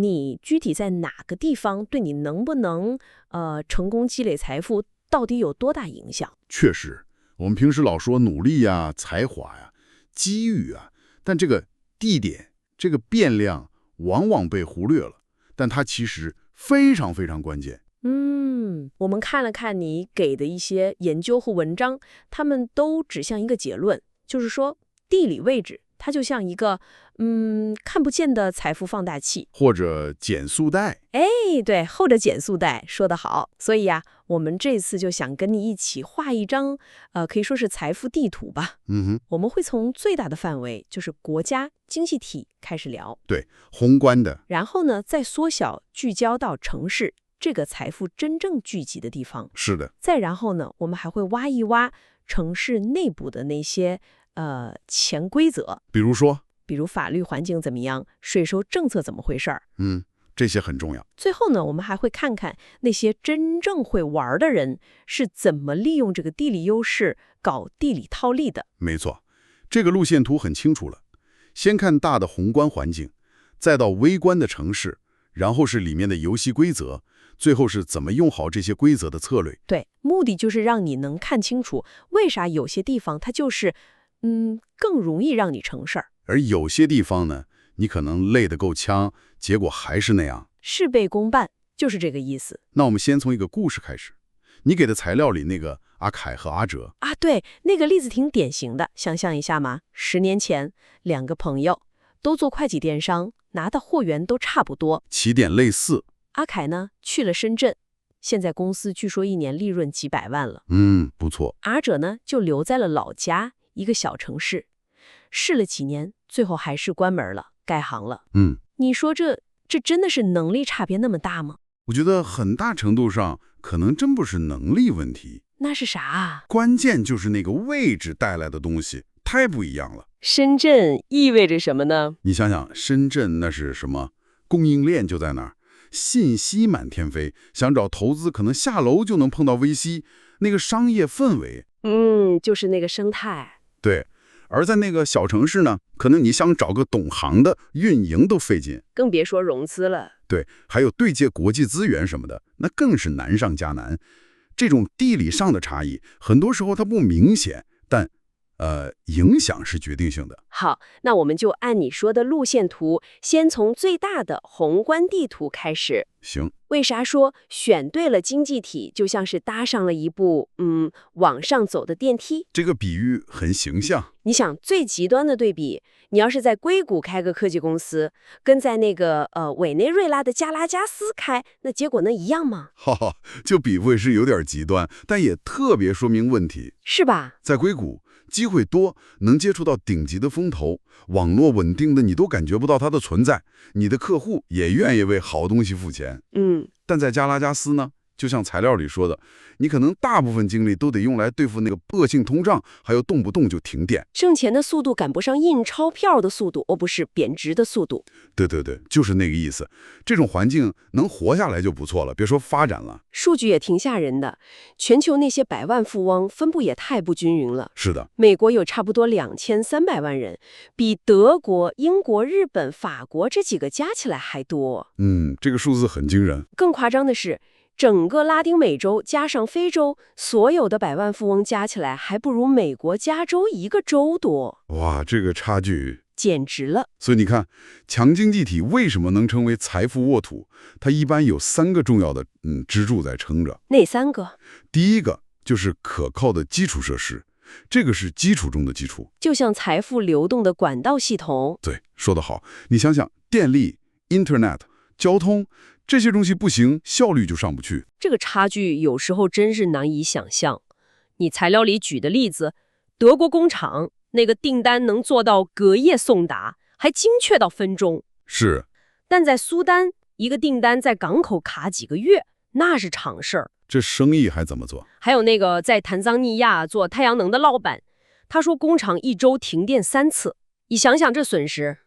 你具体在哪个地方对你能不能成功积累财富到底有多大影响？确实，我们平时老说努力呀、才华呀、机遇啊，但这个地点、这个变量往往被忽略了，但它其实非常非常关键。我们看了看你给的一些研究和文章，他们都指向一个结论，就是说地理位置它就像一个看不见的财富放大器，或者减速带。哎，对，后者减速带说得好。所以啊，我们这次就想跟你一起画一张可以说是财富地图吧。我们会从最大的范围，就是国家经济体开始聊，对，宏观的。然后呢再缩小聚焦到城市这个财富真正聚集的地方。是的。再然后呢，我们还会挖一挖城市内部的那些潜规则，比如法律环境怎么样，税收政策怎么回事儿。这些很重要。最后呢，我们还会看看那些真正会玩的人是怎么利用这个地理优势搞地理套利的。没错，这个路线图很清楚了。先看大的宏观环境，再到微观的城市，然后是里面的游戏规则，最后是怎么用好这些规则的策略。对，目的就是让你能看清楚为啥有些地方它就是更容易让你成事儿，而有些地方呢，你可能累得够呛，结果还是那样。事倍功半，就是这个意思。那我们先从一个故事开始。你给的材料里那个阿凯和阿哲啊，对，那个例子挺典型的。想象一下嘛，10年前，两个朋友都做快递电商，拿的货源都差不多，起点类似。阿凯呢去了深圳，现在公司据说一年利润几百万了。不错。阿哲呢就留在了老家一个小城市，试了几年，最后还是关门了，改行了。你说这真的是能力差别那么大吗？我觉得很大程度上可能真不是能力问题。那是啥啊？关键就是那个位置带来的东西太不一样了。深圳意味着什么呢？你想想，深圳那是什么？供应链就在那儿，信息满天飞，想找投资可能下楼就能碰到 VC， 那个商业氛围，就是那个生态。对。而在那个小城市呢，可能你想找个懂行的运营都费劲，更别说融资了。对，还有对接国际资源什么的，那更是难上加难。这种地理上的差异，很多时候它不明显，但影响是决定性的。好，那我们就按你说的路线图，先从最大的宏观地图开始。行。为啥说选对了经济体，就像是搭上了一部往上走的电梯？这个比喻很形象。你想，最极端的对比，你要是在硅谷开个科技公司，跟在那个委内瑞拉的加拉加斯开，那结果能一样吗？哈哈，就比会是有点极端，但也特别说明问题，是吧？在硅谷，机会多，能接触到顶级的风投，网络稳定的你都感觉不到它的存在，你的客户也愿意为好东西付钱。但在加拉加斯呢，就像材料里说的，你可能大部分精力都得用来对付那个恶性通胀，还有动不动就停电。挣钱的速度赶不上印钞票的速度，不是贬值的速度。对，就是那个意思。这种环境能活下来就不错了，别说发展了。数据也挺吓人的，全球那些百万富翁分布也太不均匀了。是的，美国有差不多2300万人，比德国、英国、日本、法国这几个加起来还多。这个数字很惊人。更夸张的是，整个拉丁美洲加上非洲，所有的百万富翁加起来还不如美国加州一个州多。哇，这个差距简直了！所以你看，强经济体为什么能成为财富沃土？它一般有3个重要的支柱在撑着。哪3个？第一个就是可靠的基础设施，这个是基础中的基础，就像财富流动的管道系统。对，说得好。你想想，电力、Internet、交通这些东西不行，效率就上不去。这个差距有时候真是难以想象。你材料里举的例子，德国工厂那个订单能做到隔夜送达，还精确到分钟。是。但在苏丹，一个订单在港口卡几个月，那是常事儿。这生意还怎么做？还有那个在坦桑尼亚做太阳能的老板，他说工厂1周停电3次，你想想这损失。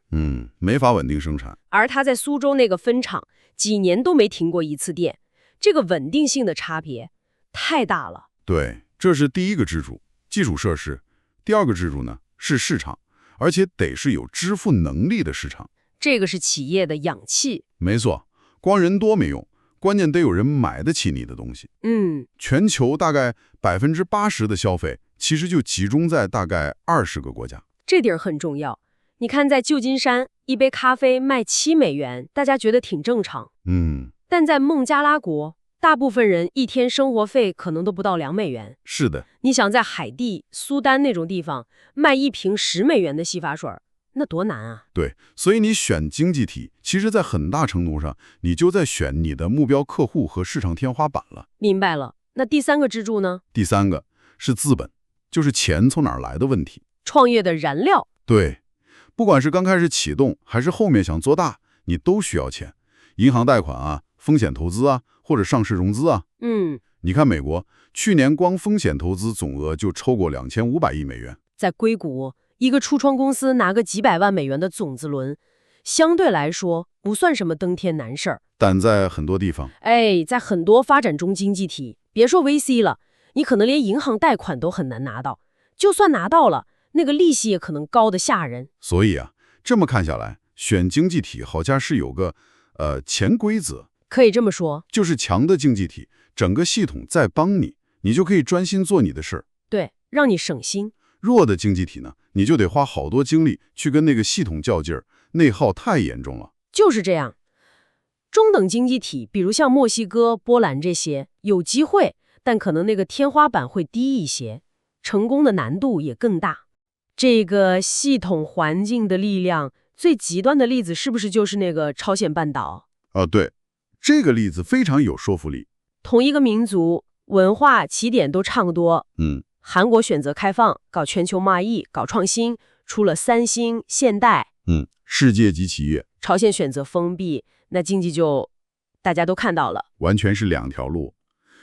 没法稳定生产。而他在苏州那个分厂，几年都没停过1次电，这个稳定性的差别太大了。对，这是第一个支柱，基础设施。第二个支柱呢是市场，而且得是有支付能力的市场。这个是企业的氧气。没错，光人多没用，关键得有人买得起你的东西。全球大概80%的消费其实就集中在大概20个国家。这点很重要。你看，在旧金山，一杯咖啡卖$7，大家觉得挺正常。但在孟加拉国，大部分人一天生活费可能都不到$2。是的。你想在海地、苏丹那种地方卖一瓶$10的洗发水，那多难啊！对，所以你选经济体，其实在很大程度上，你就在选你的目标客户和市场天花板了。明白了。那第3个支柱呢？第3个是资本，就是钱从哪儿来的问题。创业的燃料。对，不管是刚开始启动，还是后面想做大，你都需要钱。银行贷款啊，风险投资啊，或者上市融资啊。你看美国，去年光风险投资总额就超过$2500亿。在硅谷，一个初创公司拿个几百万美元的种子轮，相对来说不算什么登天难事儿。但在很多地方，在很多发展中经济体，别说 VC 了，你可能连银行贷款都很难拿到，就算拿到了，那个利息也可能高得吓人。所以啊，这么看下来，选经济体好像是有个潜规则。可以这么说，就是强的经济体，整个系统在帮你，你就可以专心做你的事儿。对，让你省心。弱的经济体呢，你就得花好多精力去跟那个系统较劲儿，内耗太严重了。就是这样。中等经济体，比如像墨西哥、波兰这些，有机会，但可能那个天花板会低一些，成功的难度也更大。这个系统环境的力量，最极端的例子是不是就是那个朝鲜半岛？对，这个例子非常有说服力。同一个民族，文化起点都差不多。韩国选择开放，搞全球贸易，搞创新，出了三星、现代。世界级企业。朝鲜选择封闭，那经济就大家都看到了，完全是2条路。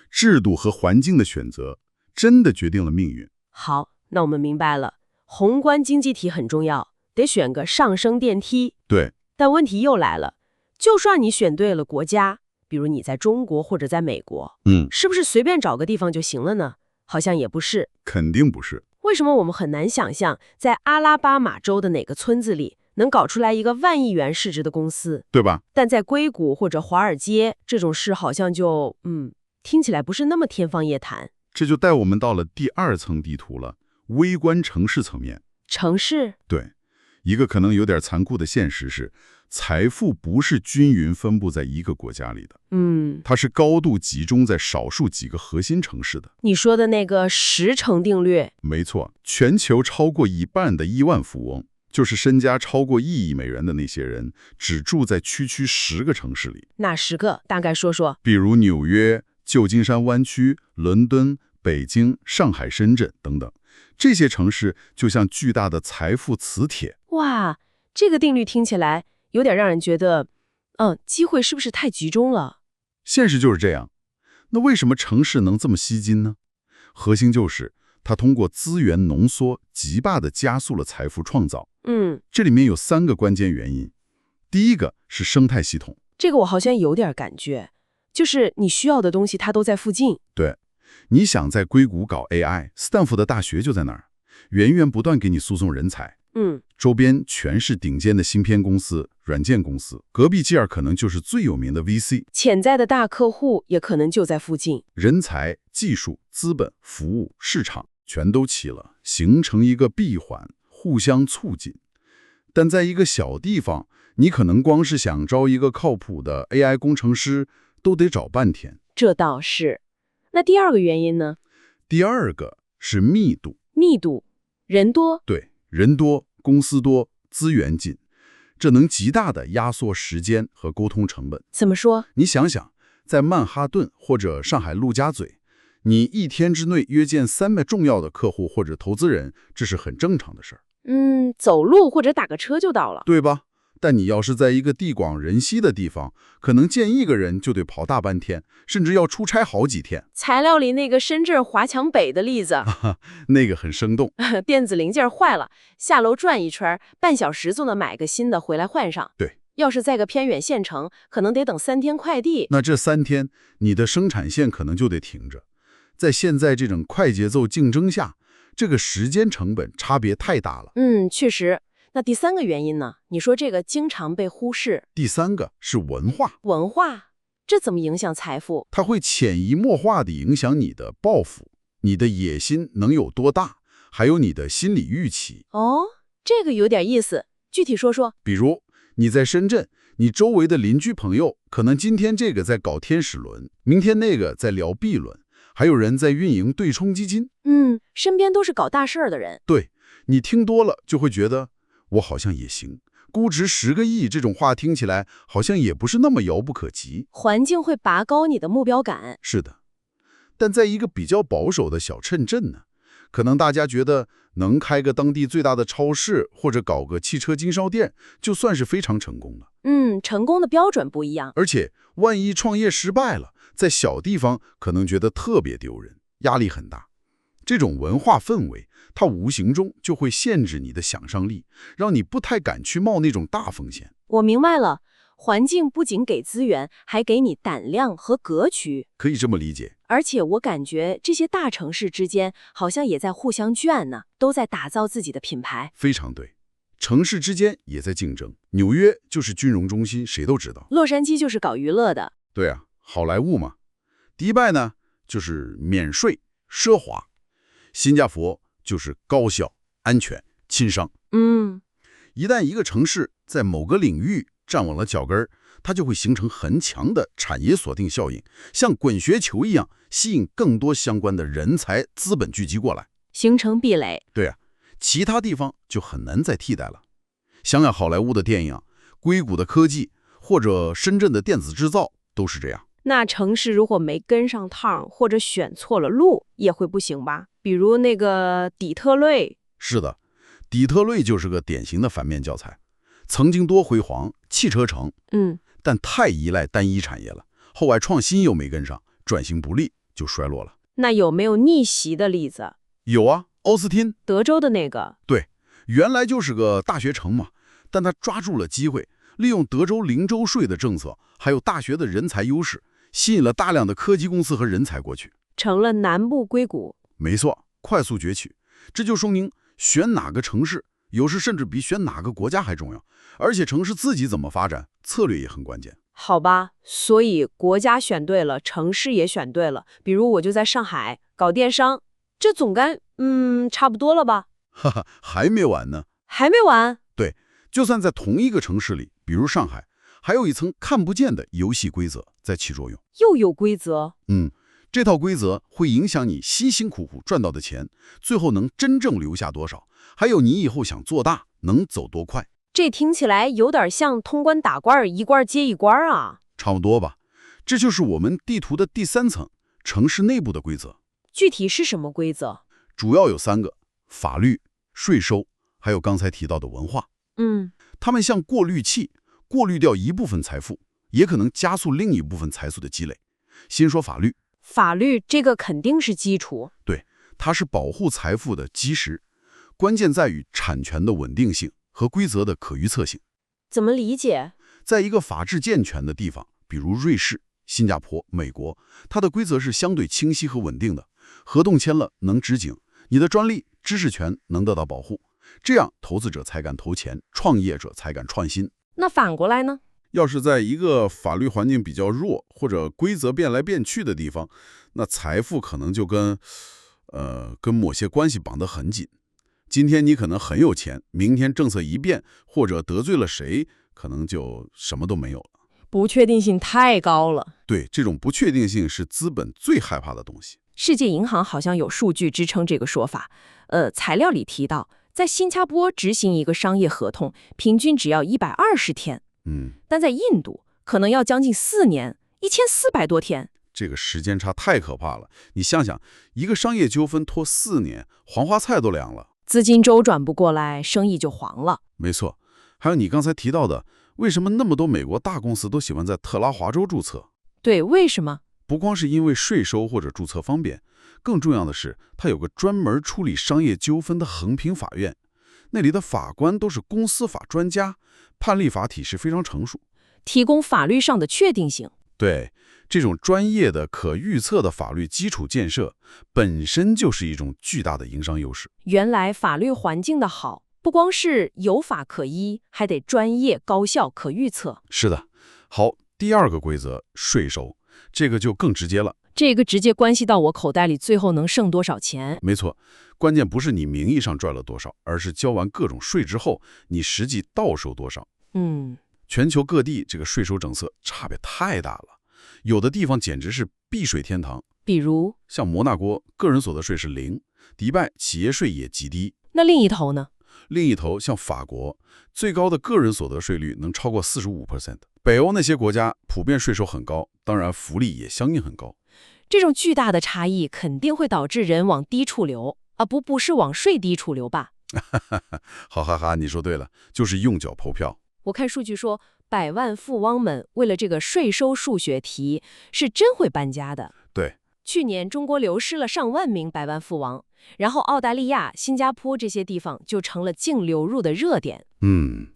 制度和环境的选择，真的决定了命运。好，那我们明白了，宏观经济体很重要，得选个上升电梯。对。但问题又来了，就算你选对了国家，比如你在中国或者在美国，是不是随便找个地方就行了呢？好像也不是。肯定不是。为什么我们很难想象，在阿拉巴马州的哪个村子里能搞出来一个1万亿元市值的公司，对吧？但在硅谷或者华尔街，这种事好像就听起来不是那么天方夜谭。这就带我们到了第2层地图了，微观城市层面。城市？对，一个可能有点残酷的现实是，财富不是均匀分布在一个国家里的，它是高度集中在少数几个核心城市的。你说的那个10成定律？没错，全球超过1半的亿万富翁，就是身家超过1亿美元的那些人，只住在区10个城市里。哪10个？大概说说。比如纽约、旧金山湾区、伦敦、北京、上海、深圳等等，这些城市就像巨大的财富磁铁。哇，这个定律听起来有点让人觉得，机会是不是太集中了？现实就是这样。那为什么城市能这么吸金呢？核心就是它通过资源浓缩，极大地加速了财富创造。这里面有3个关键原因。第一个是生态系统。这个我好像有点感觉，就是你需要的东西它都在附近。对，你想在硅谷搞 AI， 斯坦福的大学就在那儿，源源不断给你输送人才。周边全是顶尖的芯片公司、软件公司，隔壁街儿可能就是最有名的 VC， 潜在的大客户也可能就在附近。人才、技术、资本、服务、市场全都齐了，形成一个闭环，互相促进。但在一个小地方，你可能光是想招一个靠谱的 AI 工程师，都得找半天。这倒是。那第2个原因呢？第2个是密度。密度，人多。对，人多，公司多，资源紧，这能极大地压缩时间和沟通成本。怎么说？你想想，在曼哈顿或者上海陆家嘴，你1天之内约见300重要的客户或者投资人，这是很正常的事儿。走路或者打个车就到了，对吧？但你要是在一个地广人稀的地方，可能见1个人就得跑大半天，甚至要出差好几天。材料里那个深圳华强北的例子，那个很生动。电子零件坏了，下楼转一圈，半小时就能买个新的回来换上。对，要是在个偏远县城，可能得等3天快递。那这3天，你的生产线可能就得停着。在现在这种快节奏竞争下，这个时间成本差别太大了。确实。那第三个原因呢？你说这个经常被忽视。第三个是文化。文化，这怎么影响财富？它会潜移默化地影响你的抱负，你的野心能有多大，还有你的心理预期。哦，这个有点意思，具体说说。比如你在深圳，你周围的邻居朋友，可能今天这个在搞天使轮，明天那个在聊币轮，还有人在运营对冲基金。身边都是搞大事儿的人。对，你听多了就会觉得我好像也行，估值10个亿这种话听起来好像也不是那么遥不可及。环境会拔高你的目标感。是的，但在一个比较保守的小镇镇呢，可能大家觉得能开个当地最大的超市，或者搞个汽车经销店，就算是非常成功了。成功的标准不一样。而且万一创业失败了，在小地方可能觉得特别丢人，压力很大。这种文化氛围，它无形中就会限制你的想象力，让你不太敢去冒那种大风险。我明白了，环境不仅给资源，还给你胆量和格局。可以这么理解。而且我感觉这些大城市之间好像也在互相圈呢，都在打造自己的品牌。非常对，城市之间也在竞争。纽约就是金融中心，谁都知道。洛杉矶就是搞娱乐的。对啊，好莱坞嘛。迪拜呢，就是免税、奢华。新加坡就是高效、安全、轻商。一旦一个城市在某个领域站稳了脚跟儿，它就会形成很强的产业锁定效应，像滚雪球一样吸引更多相关的人才、资本聚集过来，形成壁垒。对啊，其他地方就很难再替代了。想想好莱坞的电影、硅谷的科技，或者深圳的电子制造，都是这样。那城市如果没跟上趟，或者选错了路，也会不行吧？比如那个底特律。是的，底特律就是个典型的反面教材。曾经多辉煌，汽车城，但太依赖单一产业了，后来创新又没跟上，转型不利，就衰落了。那有没有逆袭的例子？有啊，奥斯汀，德州的那个。对，原来就是个大学城嘛，但他抓住了机会，利用德州零州税的政策，还有大学的人才优势，吸引了大量的科技公司和人才过去，成了南部硅谷。没错，快速崛起。这就说明选哪个城市，有时甚至比选哪个国家还重要。而且城市自己怎么发展，策略也很关键。好吧，所以国家选对了，城市也选对了。比如我就在上海搞电商，这总该差不多了吧？哈哈，还没完呢。还没完？对，就算在同一个城市里，比如上海，还有一层看不见的游戏规则在起作用。又有规则？这套规则会影响你辛辛苦苦赚到的钱，最后能真正留下多少，还有你以后想做大能走多快。这听起来有点像通关打怪，一关接一关啊。差不多吧，这就是我们地图的第三层，城市内部的规则。具体是什么规则？主要有3个：法律、税收，还有刚才提到的文化。它们像过滤器，过滤掉一部分财富，也可能加速另一部分财富的积累。先说法律。法律这个肯定是基础。对，它是保护财富的基石，关键在于产权的稳定性和规则的可预测性。怎么理解？在一个法治健全的地方，比如瑞士、新加坡、美国，它的规则是相对清晰和稳定的，合同签了能执行，你的专利、知识权能得到保护，这样投资者才敢投钱，创业者才敢创新。那反过来呢？要是在一个法律环境比较弱，或者规则变来变去的地方，那财富可能就跟某些关系绑得很紧。今天你可能很有钱，明天政策一变，或者得罪了谁，可能就什么都没有了。不确定性太高了。对，这种不确定性是资本最害怕的东西。世界银行好像有数据支撑这个说法。材料里提到，在新加坡执行一个商业合同，平均只要120天。但在印度可能要将近4年，1400多天。这个时间差太可怕了。你想想，一个商业纠纷拖4年，黄花菜都凉了，资金周转不过来，生意就黄了。没错。还有你刚才提到的，为什么那么多美国大公司都喜欢在特拉华州注册？对，为什么？不光是因为税收或者注册方便，更重要的是，它有个专门处理商业纠纷的衡平法院，那里的法官都是公司法专家，判例法体系非常成熟，提供法律上的确定性。对，这种专业的可预测的法律基础建设，本身就是一种巨大的营商优势。原来法律环境的好，不光是有法可依，还得专业、高效、可预测。是的。好，第二个规则，税收，这个就更直接了。这个直接关系到我口袋里最后能剩多少钱。没错，关键不是你名义上赚了多少，而是交完各种税之后，你实际到手多少。全球各地这个税收政策差别太大了，有的地方简直是避税天堂。比如，像摩纳哥，个人所得税是0，迪拜企业税也极低。那另一头呢？另一头，像法国，最高的个人所得税率能超过45%。北欧那些国家普遍税收很高，当然福利也相应很高。这种巨大的差异肯定会导致人往低处流啊，不是往税低处流吧？好哈哈，你说对了，就是用脚投票。我看数据说，百万富翁们为了这个税收数学题是真会搬家的。对，去年中国流失了上万名百万富翁，然后澳大利亚、新加坡这些地方就成了净流入的热点。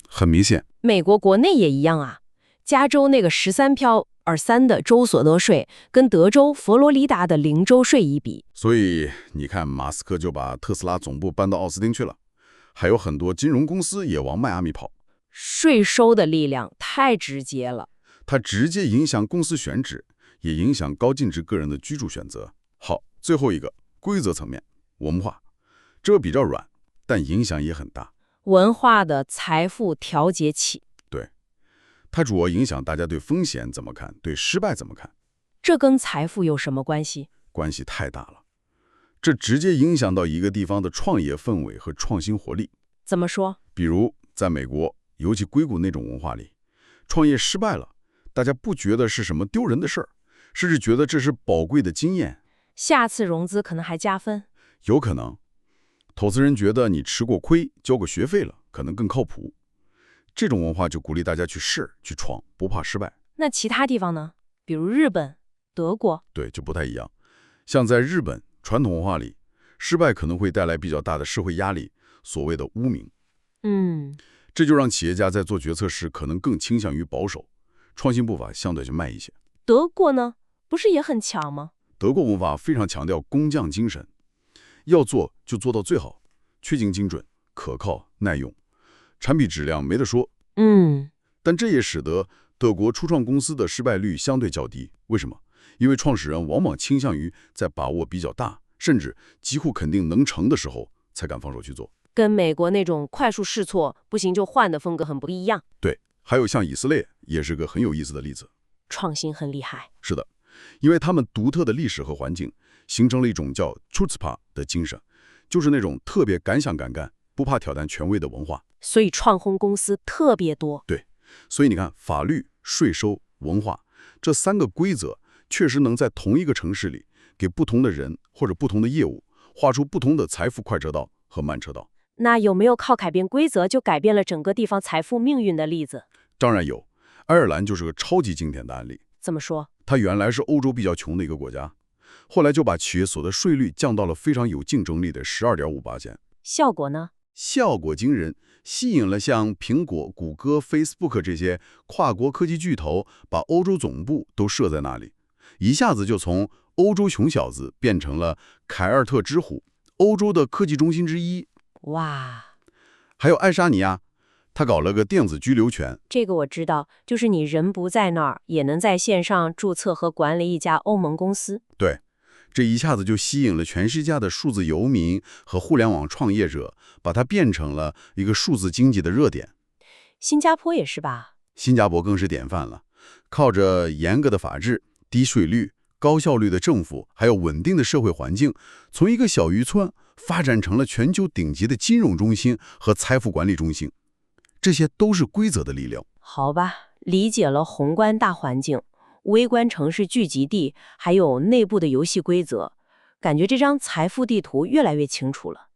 很明显。美国国内也一样啊，加州那个13飘23的州所得税，跟德州、佛罗里达的0州税一比。所以你看，马斯克就把特斯拉总部搬到奥斯汀去了，还有很多金融公司也往迈阿密跑。税收的力量太直接了，它直接影响公司选址，也影响高净值个人的居住选择。好，最后一个规则层面，文化，这个比较软，但影响也很大。文化的财富调节器。对，它主要影响大家对风险怎么看，对失败怎么看。这跟财富有什么关系？关系太大了，这直接影响到一个地方的创业氛围和创新活力。怎么说？比如在美国，尤其硅谷那种文化里，创业失败了，大家不觉得是什么丢人的事儿，甚至觉得这是宝贵的经验。下次融资可能还加分。有可能，投资人觉得你吃过亏，交过学费了，可能更靠谱。这种文化就鼓励大家去试、去闯，不怕失败。那其他地方呢？比如日本、德国？对，就不太一样。像在日本传统文化里，失败可能会带来比较大的社会压力，所谓的污名。这就让企业家在做决策时可能更倾向于保守，创新步伐相对就慢一些。德国呢，不是也很强吗？德国文化非常强调工匠精神，要做就做到最好，确定精准、可靠、耐用，产品质量没得说。但这也使得德国初创公司的失败率相对较低。为什么？因为创始人往往倾向于在把握比较大，甚至几乎肯定能成的时候才敢放手去做。跟美国那种快速试错不行就换的风格很不一样。对，还有像以色列也是个很有意思的例子，创新很厉害。是的，因为他们独特的历史和环境，形成了一种叫 chutzpah 的精神，就是那种特别敢想敢干、不怕挑战权威的文化。所以创轰公司特别多。对，所以你看，法律、税收、文化这3个规则，确实能在同一个城市里，给不同的人或者不同的业务，画出不同的财富快车道和慢车道。那有没有靠改变规则就改变了整个地方财富命运的例子？当然有，爱尔兰就是个超级经典的案例。怎么说？它原来是欧洲比较穷的一个国家，后来就把企业所得税率降到了非常有竞争力的12.58%。效果呢？效果惊人，吸引了像苹果、谷歌、Facebook 这些跨国科技巨头，把欧洲总部都设在那里，一下子就从欧洲穷小子变成了凯尔特之虎，欧洲的科技中心之一。哇！还有爱沙尼亚，他搞了个电子居留权。这个我知道，就是你人不在那儿，也能在线上注册和管理一家欧盟公司。对，这一下子就吸引了全世界的数字游民和互联网创业者，把它变成了一个数字经济的热点。新加坡也是吧？新加坡更是典范了，靠着严格的法治、低税率、高效率的政府，还有稳定的社会环境，从一个小渔村发展成了全球顶级的金融中心和财富管理中心。这些都是规则的力量。好吧，理解了宏观大环境、微观城市聚集地，还有内部的游戏规则，感觉这张财富地图越来越清楚了。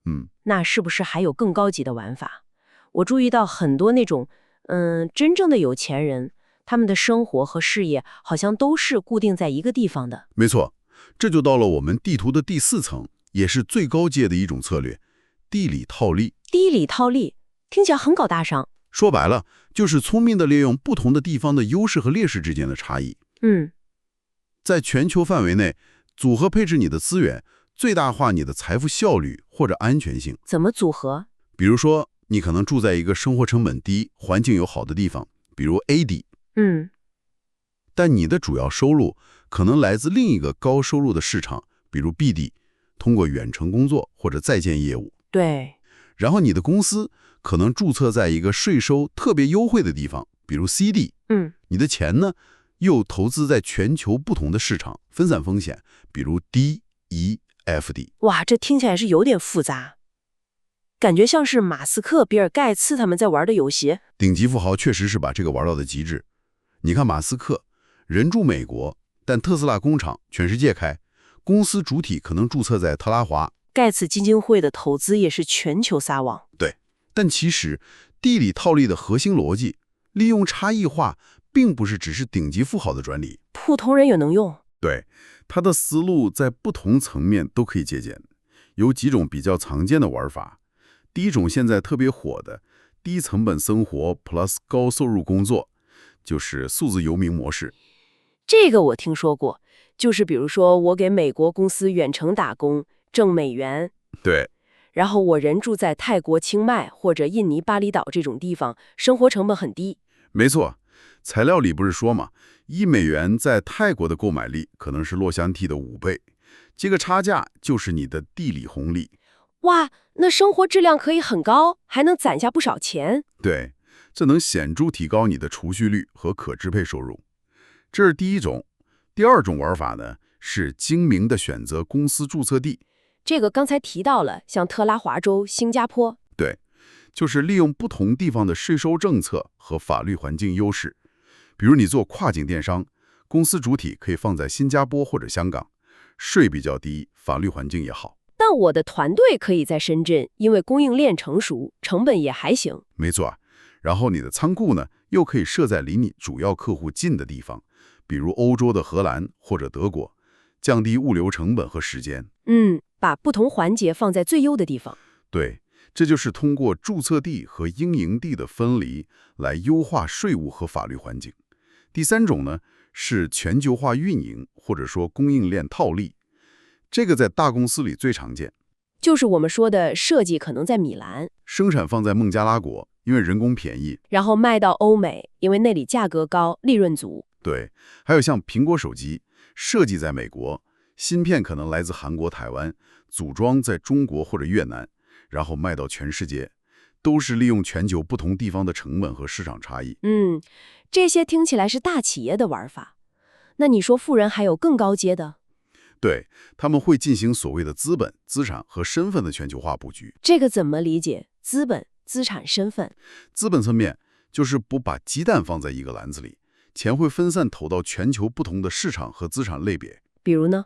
那是不是还有更高级的玩法？我注意到很多那种真正的有钱人，他们的生活和事业好像都是固定在一个地方的。没错，这就到了我们地图的第4层，也是最高阶的一种策略——地理套利。地理套利听起来很高大上。说白了，就是聪明地利用不同的地方的优势和劣势之间的差异。在全球范围内，组合配置你的资源，最大化你的财富效率或者安全性。怎么组合？比如说，你可能住在一个生活成本低、环境友好的地方，比如 A 地。但你的主要收入可能来自另一个高收入的市场，比如 B 地，通过远程工作或者在建业务。对。然后你的公司可能注册在一个税收特别优惠的地方，比如 C 地。你的钱呢，又投资在全球不同的市场，分散风险，比如 D、E、F 地。哇，这听起来是有点复杂，感觉像是马斯克、比尔盖茨他们在玩的游戏。顶级富豪确实是把这个玩到的极致。你看马斯克，人住美国，但特斯拉工厂全世界开，公司主体可能注册在特拉华。盖茨基金会的投资也是全球撒网。对，但其实地理套利的核心逻辑，利用差异化，并不是只是顶级富豪的专利，普通人也能用。对，他的思路在不同层面都可以借鉴。有几种比较常见的玩法。第一种现在特别火的低成本生活 plus 高收入工作，就是数字游民模式。这个我听说过，就是比如说我给美国公司远程打工，挣美元。对。然后我人住在泰国清迈或者印尼巴厘岛这种地方，生活成本很低。没错，材料里不是说嘛，$1在泰国的购买力可能是洛杉矶的5倍，这个差价就是你的地理红利。哇，那生活质量可以很高，还能攒下不少钱。对，这能显著提高你的储蓄率和可支配收入。这是第一种。第二种玩法呢，是精明的选择公司注册地。这个刚才提到了，像特拉华州、新加坡。对，就是利用不同地方的税收政策和法律环境优势。比如你做跨境电商，公司主体可以放在新加坡或者香港，税比较低，法律环境也好。但我的团队可以在深圳，因为供应链成熟，成本也还行。没错。然后你的仓库呢，又可以设在离你主要客户近的地方，比如欧洲的荷兰或者德国，降低物流成本和时间。把不同环节放在最优的地方。对，这就是通过注册地和经营地的分离来优化税务和法律环境。第三种呢，是全球化运营，或者说供应链套利。这个在大公司里最常见，就是我们说的设计可能在米兰，生产放在孟加拉国，因为人工便宜，然后卖到欧美，因为那里价格高，利润足。对，还有像苹果手机，设计在美国，芯片可能来自韩国、台湾，组装在中国或者越南，然后卖到全世界，都是利用全球不同地方的成本和市场差异。这些听起来是大企业的玩法。那你说富人还有更高阶的？对，他们会进行所谓的资本、资产和身份的全球化布局。这个怎么理解？资本、资产、身份。资本层面就是不把鸡蛋放在一个篮子里，钱会分散投到全球不同的市场和资产类别。比如呢？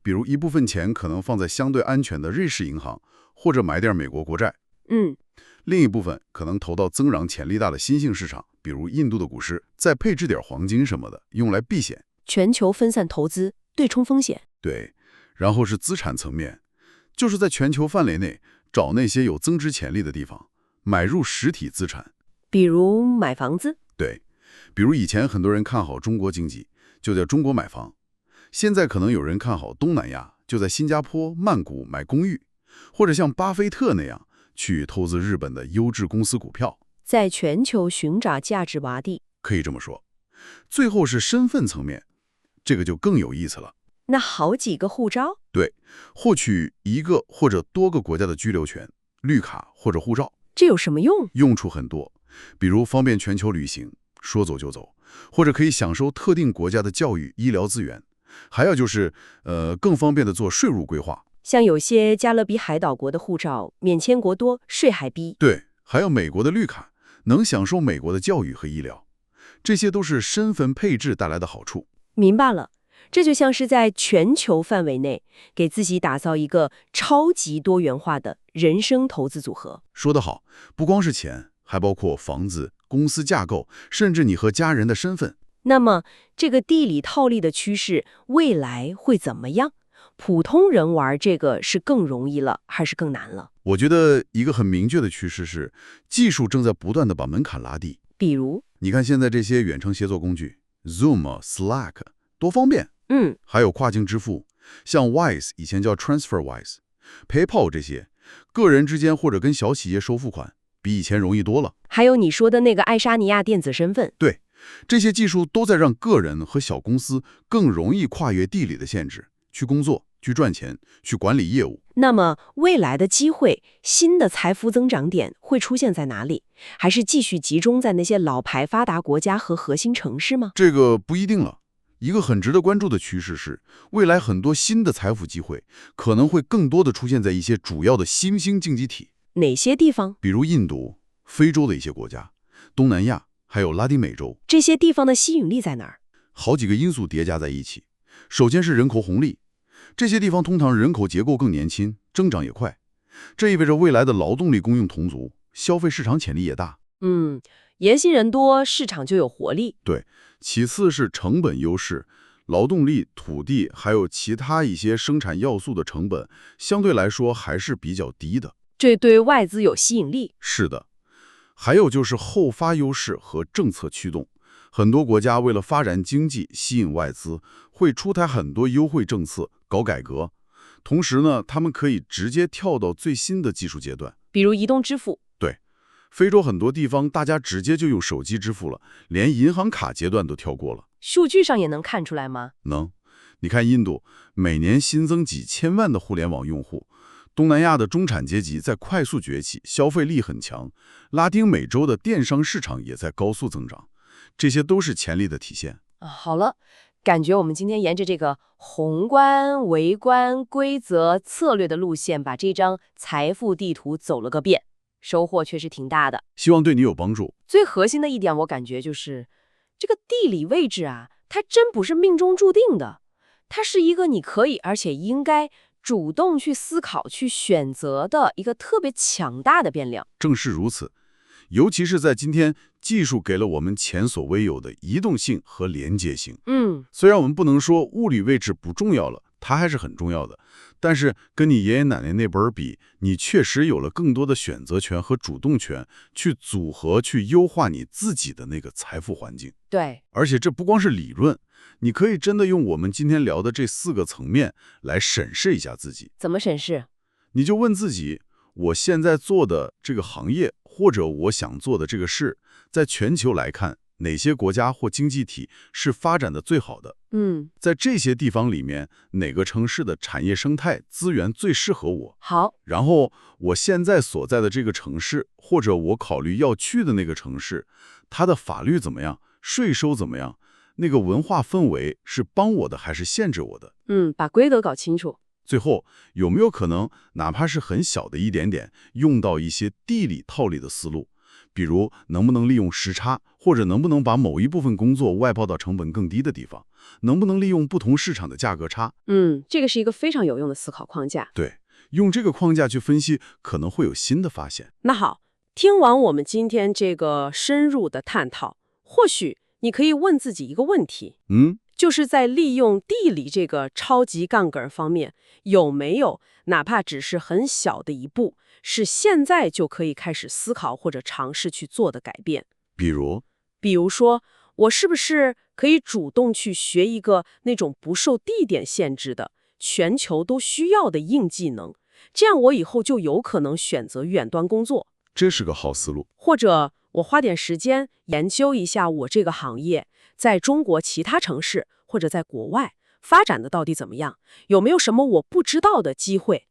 比如一部分钱可能放在相对安全的瑞士银行，或者买点美国国债。另一部分可能投到增长潜力大的新兴市场，比如印度的股市，再配置点黄金什么的，用来避险。全球分散投资，对冲风险。对，然后是资产层面，就是在全球范围内找那些有增值潜力的地方，买入实体资产。比如买房子。对，比如以前很多人看好中国经济，就在中国买房。现在可能有人看好东南亚，就在新加坡、曼谷买公寓，或者像巴菲特那样去投资日本的优质公司股票，在全球寻找价值洼地。可以这么说。最后是身份层面，这个就更有意思了。那好几个护照？对，获取一个或者多个国家的居留权、绿卡或者护照。这有什么用？用处很多，比如方便全球旅行，说走就走，或者可以享受特定国家的教育、医疗资源。还有就是，更方便的做税务规划。像有些加勒比海岛国的护照，免签国多，税还低。对，还有美国的绿卡，能享受美国的教育和医疗。这些都是身份配置带来的好处。明白了，这就像是在全球范围内给自己打造一个超级多元化的人生投资组合。说得好，不光是钱，还包括房子、公司架构，甚至你和家人的身份。那么，这个地理套利的趋势未来会怎么样？普通人玩这个是更容易了，还是更难了？我觉得一个很明确的趋势是，技术正在不断的把门槛拉低。比如，你看现在这些远程协作工具 ，Zoom、Slack， 多方便。还有跨境支付，像 Wise 以前叫 TransferWise、PayPal 这些，个人之间或者跟小企业收付款，比以前容易多了。还有你说的那个爱沙尼亚电子身份，对，这些技术都在让个人和小公司更容易跨越地理的限制，去工作、去赚钱、去管理业务。那么未来的机会，新的财富增长点会出现在哪里？还是继续集中在那些老牌发达国家和核心城市吗？这个不一定了。一个很值得关注的趋势是，未来很多新的财富机会可能会更多的出现在一些主要的新兴经济体。哪些地方？比如印度、非洲的一些国家、东南亚，还有拉丁美洲。这些地方的吸引力在哪儿？好几个因素叠加在一起。首先是人口红利，这些地方通常人口结构更年轻，增长也快，这意味着未来的劳动力供应充足，消费市场潜力也大。年轻人多，市场就有活力。对，其次是成本优势，劳动力、土地还有其他一些生产要素的成本，相对来说还是比较低的。这对外资有吸引力。是的，还有就是后发优势和政策驱动。很多国家为了发展经济、吸引外资，会出台很多优惠政策，搞改革。同时呢，他们可以直接跳到最新的技术阶段，比如移动支付。对，非洲很多地方大家直接就用手机支付了，连银行卡阶段都跳过了。数据上也能看出来吗？能。你看印度每年新增几千万的互联网用户，东南亚的中产阶级在快速崛起，消费力很强，拉丁美洲的电商市场也在高速增长，这些都是潜力的体现。好了，感觉我们今天沿着这个宏观、微观、规则、策略的路线，把这张财富地图走了个遍，收获确实挺大的。希望对你有帮助。最核心的一点，我感觉就是这个地理位置啊，它真不是命中注定的，它是一个你可以而且应该主动去思考、去选择的一个特别强大的变量。正是如此，尤其是在今天，技术给了我们前所未有的移动性和连接性。虽然我们不能说物理位置不重要了，它还是很重要的，但是跟你爷爷奶奶那辈儿比，你确实有了更多的选择权和主动权，去组合、去优化你自己的那个财富环境。对，而且这不光是理论，你可以真的用我们今天聊的这4个层面来审视一下自己。怎么审视？你就问自己，我现在做的这个行业，或者我想做的这个事，在全球来看，哪些国家或经济体是发展的最好的？在这些地方里面，哪个城市的产业生态资源最适合我？好，然后我现在所在的这个城市，或者我考虑要去的那个城市，它的法律怎么样？税收怎么样？那个文化氛围是帮我的还是限制我的？把规则搞清楚。最后，有没有可能，哪怕是很小的一点点，用到一些地理套利的思路？比如，能不能利用时差，或者能不能把某一部分工作外包到成本更低的地方？能不能利用不同市场的价格差？这个是一个非常有用的思考框架。对，用这个框架去分析，可能会有新的发现。那好，听完我们今天这个深入的探讨，或许你可以问自己一个问题，就是在利用地理这个超级杠杆方面，有没有哪怕只是很小的一步，是现在就可以开始思考或者尝试去做的改变？比如说，我是不是可以主动去学一个那种不受地点限制的、全球都需要的硬技能？这样我以后就有可能选择远端工作。这是个好思路。或者我花点时间研究一下我这个行业在中国其他城市或者在国外发展的到底怎么样，有没有什么我不知道的机会？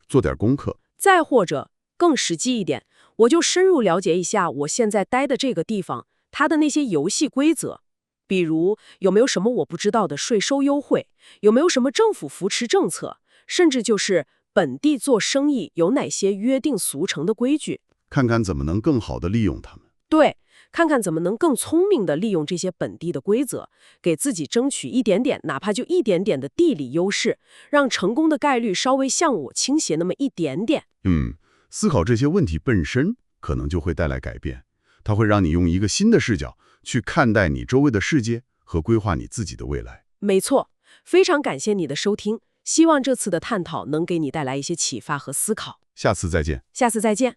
做点功课。再或者更实际一点，我就深入了解一下我现在待的这个地方它的那些游戏规则，比如有没有什么我不知道的税收优惠，有没有什么政府扶持政策，甚至就是本地做生意有哪些约定俗成的规矩，看看怎么能更好的利用它们。对，看看怎么能更聪明地利用这些本地的规则，给自己争取一点点，哪怕就一点点的地理优势，让成功的概率稍微向我倾斜那么一点点。思考这些问题本身可能就会带来改变，它会让你用一个新的视角去看待你周围的世界和规划你自己的未来。没错，非常感谢你的收听，希望这次的探讨能给你带来一些启发和思考。下次再见。下次再见。